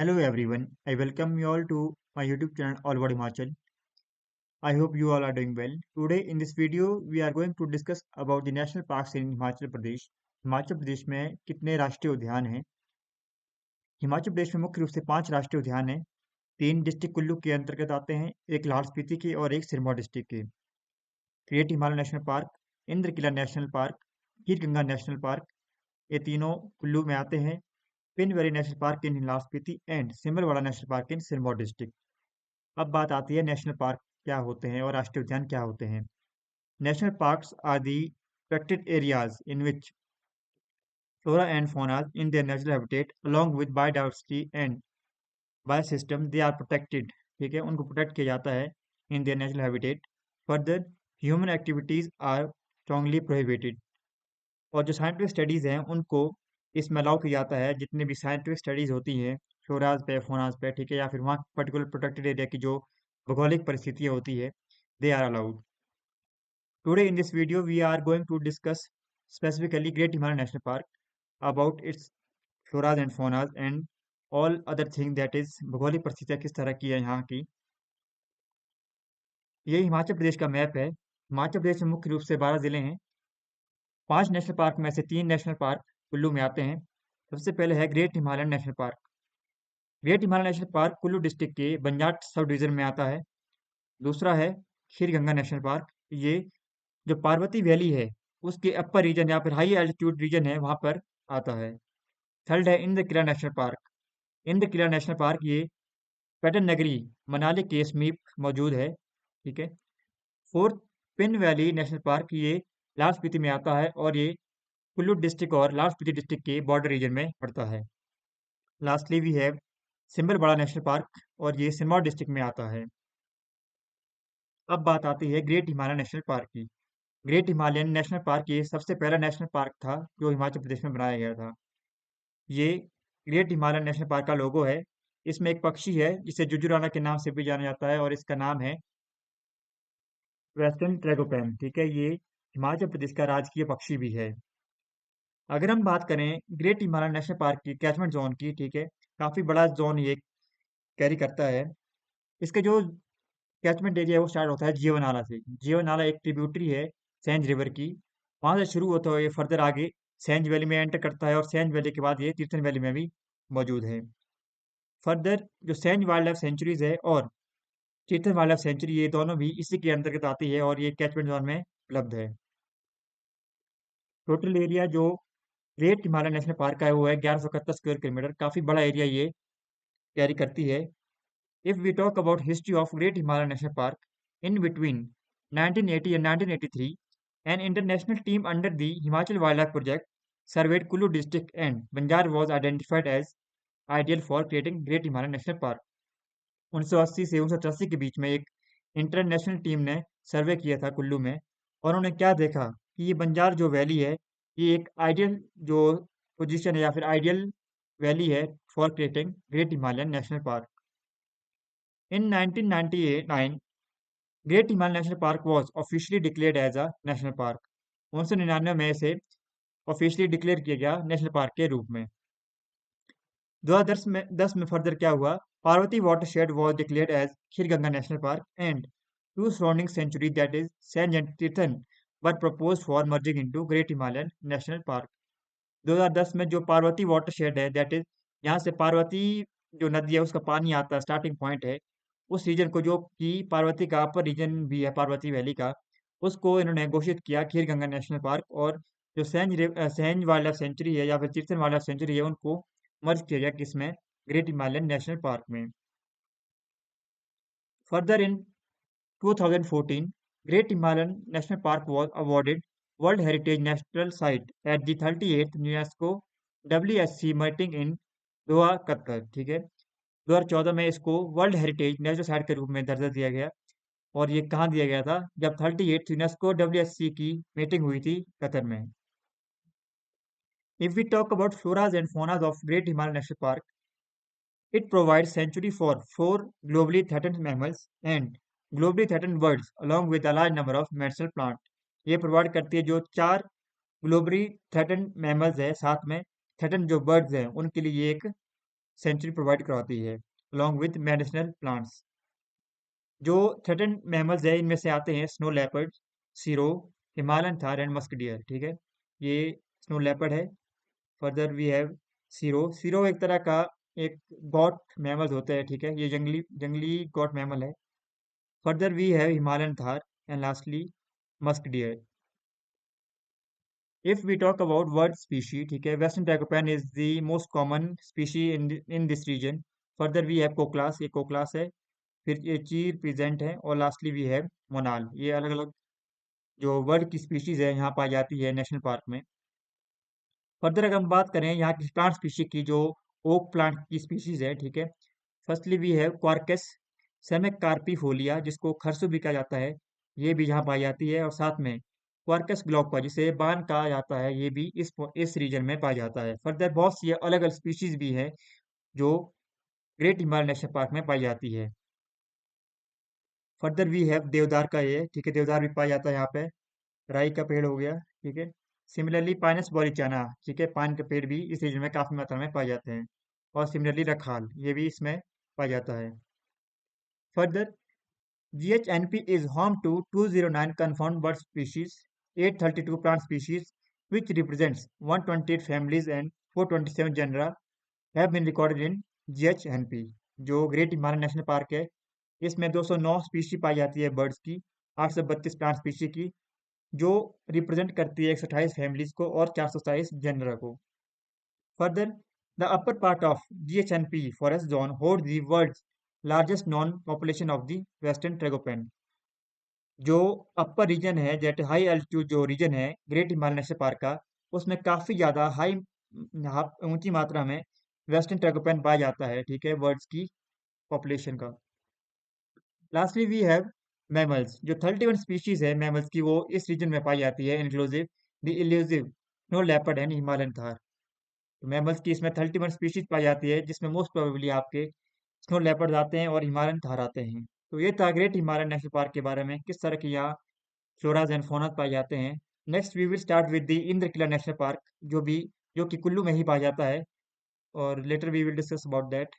Hello everyone, I welcome you all to my YouTube channel All About Himachal. I hope you all are doing well. Today in this video we are going to discuss about the national parks in Himachal Pradesh. Himachal Pradesh में कितने राष्ट्रीय उद्यान हैं? हिमाचल प्रदेश में मुख्य रूप से 5 राष्ट्रीय उद्यान हैं. 3 डिस्ट्रिक्ट कुल्लू के अंतर्गत आते हैं, एक लाहौल स्पीति के और एक सिरमौर डिस्ट्रिक्ट के. Great Himalaya national park, Indrakila national park, Kheer Ganga national park, ये तीनों कुल्लू में आते हैं. Pin valley national park in Lahaul Spiti and Simbalbara national park in Sirmaur district. अब बात आती है नेशनल पार्क क्या होते हैं और राष्ट्रीय उद्यान क्या होते हैं. National parks are the protected areas in which flora and fauna in their natural habitat along with biodiversity and biosystem they are protected. ठीक है, उनको प्रोटेक्ट किया जाता है in their natural habitat. Further, human activities are strongly prohibited. और जो scientific studies हैं उनको इसमें अलाउ किया जाता है. जितनी भी साइंटिफिक स्टडीज होती हैं फ्लोराज पे फोनाज पे, ठीक है, या फिर वहाँ पर्टिकुलर प्रोटेक्टेड एरिया की जो भौगोलिक परिस्थितियाँ होती है, they are allowed. Today in this video we are going to discuss specifically Great Himalayan National Park, about its floras and faunas and all other thing that is भौगोलिक परिस्थितियाँ किस तरह की है यहाँ की. ये हिमाचल प्रदेश का मैप है. हिमाचल प्रदेश में मुख्य रूप से 12 जिले हैं. 5 नेशनल पार्क में से 3 नेशनल पार्क कुल्लू में आते हैं. सबसे पहले है great Himalayan National park. Great Himalayan National park Kullu district के बंजाट सब डिवीजन में आता है. दूसरा है खीर गंगा नेशनल पार्क. ये जो पार्वती वैली है उसके अपर रीजन या फिर हाई एल्टीट्यूड रीजन है वहां पर आता है. थर्ड है इंद्र किला नेशनल पार्क. इंद्र किला नेशनल पार्क ये पर्यटन नगरी मनाली के समीप मौजूद है. ठीक है. Fourth, pin valley national park ये लाहौल स्पीति में आता है और ये कुल्लू डिस्ट्रिक्ट और लाहौल स्पीति डिस्ट्रिक्ट के बॉर्डर रीजन में पड़ता है. Lastly we have Simbalbara national park और ये सिरमौर डिस्ट्रिक्ट में आता है. अब बात आती है ग्रेट हिमालयन नेशनल पार्क की. ग्रेट हिमालयन नेशनल पार्क ये सबसे पहला नेशनल पार्क था जो हिमाचल प्रदेश में बनाया गया था. ये ग्रेट हिमालयन नेशनल पार्क का लोगो है. इसमें एक पक्षी है जिसे जुजुराना के नाम से भी जाना जाता है और इसका नाम है वेस्टर्न ट्रेगोपैन. ठीक है, ये हिमाचल प्रदेश का राजकीय पक्षी भी है. अगर हम बात करें ग्रेट हिमालयन नेशनल पार्क की कैचमेंट जोन की, ठीक है, काफी बड़ा जोन ये कैरी करता है. इसके जो कैचमेंट एरिया है वो स्टार्ट होता है जीवनाला से. जीवनाला एक ट्रिब्यूटरी है सेंज रिवर की. वहां से शुरू होता है ये फर्दर आगे सेंज वैली में एंटर करता है और सेंज वैली के बाद ये तीर्थन वैली में भी मौजूद है. फर्दर जो सेंज वाइल्ड लाइफ सेंचुरीज है और तीर्थन वाइल्ड लाइफ सेंचुरी ये दोनों भी इसी के अंतर्गत आती है और ये कैचमेंट जोन में उपलब्ध है. टोटल एरिया जो ग्रेट हिमालयन नेशनल पार्क का है वो है 1171 स्क्वायर किलोमीटर. काफी बड़ा एरिया ये कैरी करती है. If we talk about history of Great Himalayan National park, in between 1980 and 1983 an international team under the Himachal Wildlife Project surveyed Kulu district and Banjar was identified as ideal for creating Great Himalayan National Park. 1980 से 1984 के बीच में एक international team ने सर्वे किया था कुल्लू में और उन्होंने क्या देखा कि ये बंजार जो वैली है ये एक आइडियल जो पोजीशन है या फिर आइडियल वैली है for creating Great Himalayan National park. In 1998 Great Himalayan National Park was officially declared as a national park. 1999 में इसे ऑफिशियली डिक्लेयर किया गया नेशनल पार्क के रूप में. 2010 में फर्दर क्या हुआ, Parvati watershed was declared as Kheer Ganga national Park and two surrounding sanctuary that is Sainj and Tirthan were proposed for merging into Great Himalayan National Park. 2010 में जो पार्वती वाटरशेड है दैट इज यहाँ से पार्वती जो नदी है उसका पानी आता है, स्टार्टिंग पॉइंट है उस रीजन को जो कि पार्वती का अपर रीजन भी है पार्वती वैली का, उसको इन्होंने घोषित किया खीर गंगा नेशनल पार्क. और जो सेंज वाइल्ड लाइफ सेंचुरी है या फिर तीर्थन वाइल्ड लाइफ सेंचुरी है उनको मर्ज किया गया किसमें, ग्रेट हिमालयन नेशनल पार्क में. Further in 2014 great Himalayan National Park was awarded world heritage national site at the 38th UNESCO WSC meeting in Doha, Qatar. ठीक है, 2014 में इसको वर्ल्ड हेरिटेज नेशनल साइट के रूप में दर्जा दिया गया. और ये कहाँ दिया गया था, जब 38th यूनेस्को WSC की मीटिंग हुई थी कतर में. If we talk about floras and faunas of Great Himalayan National Park, it provides sanctuary for 4 globally threatened mammals and globally threatened birds along with a large number of medicinal plant. ये provide करती है जो 4 globally threaten mammals है साथ में threaten जो birds हैं उनके लिए ये एक सेंचुरी प्रोवाइड कराती है अलॉन्ग विद मेडिसिनल प्लांट्स। जो थ्रेटन मैमल्स है इनमें से आते हैं snow leopard, serow, Himalayan tahr and musk deer. ठीक है, ये स्नो लेपर्ड है। Further we have serow. Serow एक तरह का एक गॉट मैमल्स होता है। ठीक है, ये जंगली जंगली गॉट मैमल है। Further we have Himalayan tahr and lastly musk deer. If we talk about bird species, ठीक है, Western Tragopan is the most common species in this region. Further we have कोकलास, ये कोकलास है। फिर ये चीर प्रेजेंट है और लास्टली वी हैव मोनाल। ये अलग अलग जो बर्ड की स्पीशीज है यहाँ पाई जाती है नेशनल पार्क में। फर्दर अगर हम बात करें यहाँ की प्लांट स्पीशीज की, जो ओक प्लांट की स्पीशीज है। ठीक है, फर्स्टली वी हैव क्वार्कस सेमेकार्पिफोलिया, जिसको खरसू भी कहा जाता है, ये भी यहाँ पाई जाती है। और साथ में क्वार्कस ग्लोपा, जिसे बान कहा जाता है, ये भी इस रीजन में पाया जाता है। फर्दर बहुत सी अलग अलग स्पीशीज भी है जो ग्रेट हिमालय नेशनल पार्क में पाई जाती है। फर्दर वी हैव देवदार का ये, ठीक है, देवदार भी पाया जाता है यहाँ पे। राई का पेड़ हो गया। ठीक है, सिमिलरली पाइनस बॉलीचाना, ठीक है, पान के पेड़ भी इस रीजन में काफी मात्रा में पाए जाते हैं। और सिमिलरली रखाल, ये भी इसमें पाया जाता है। Further GHNP is home to 209 confirmed bird species, 832 plant species, which represents 128 families and 427 genera have been recorded in GHNP, जो ग्रेट हिमालय नेशनल पार्क है। इसमें 209 स्पीशी पाई जाती है बर्ड्स की, 832 प्लांट स्पीशी की, जो रिप्रेजेंट करती है 128 फैमिलीज को और 427 जनरा को। Further, the upper part of GHNP forest zone holds the world's largest known population of the western tragopan. जो अपर रीजन है, जेट हाई एल्टीट्यूड जो रीजन है ग्रेट हिमालय नेशनल पार्क का, उसमें काफी ज्यादा हाई ऊंची मात्रा में वेस्टर्न ट्रैगोपैन पाया जाता है। ठीक है, बर्ड्स की पॉपुलेशन का। लास्टली वी हैव मैमल्स, जो 31 स्पीशीज है मैमल्स की, वो इस रीजन में पाई जाती है, inclusive the elusive snow leopard and Himalayan Thar. तो मैमल्स की इसमें 31 स्पीशीज पाई जाती है, जिसमें मोस्ट प्रोबेबली आपके स्नो लेपर्ड आते हैं और हिमालयन थार आते हैं। तो ये था ग्रेट हिमालयन नेशनल पार्क के बारे में, किस तरह की यहाँ फ्लोराज एंड फौनाज पाए जाते हैं। Next we will start with the Indrakila national Park, जो कि कुल्लू में ही पाया जाता है, और later we will discuss about that.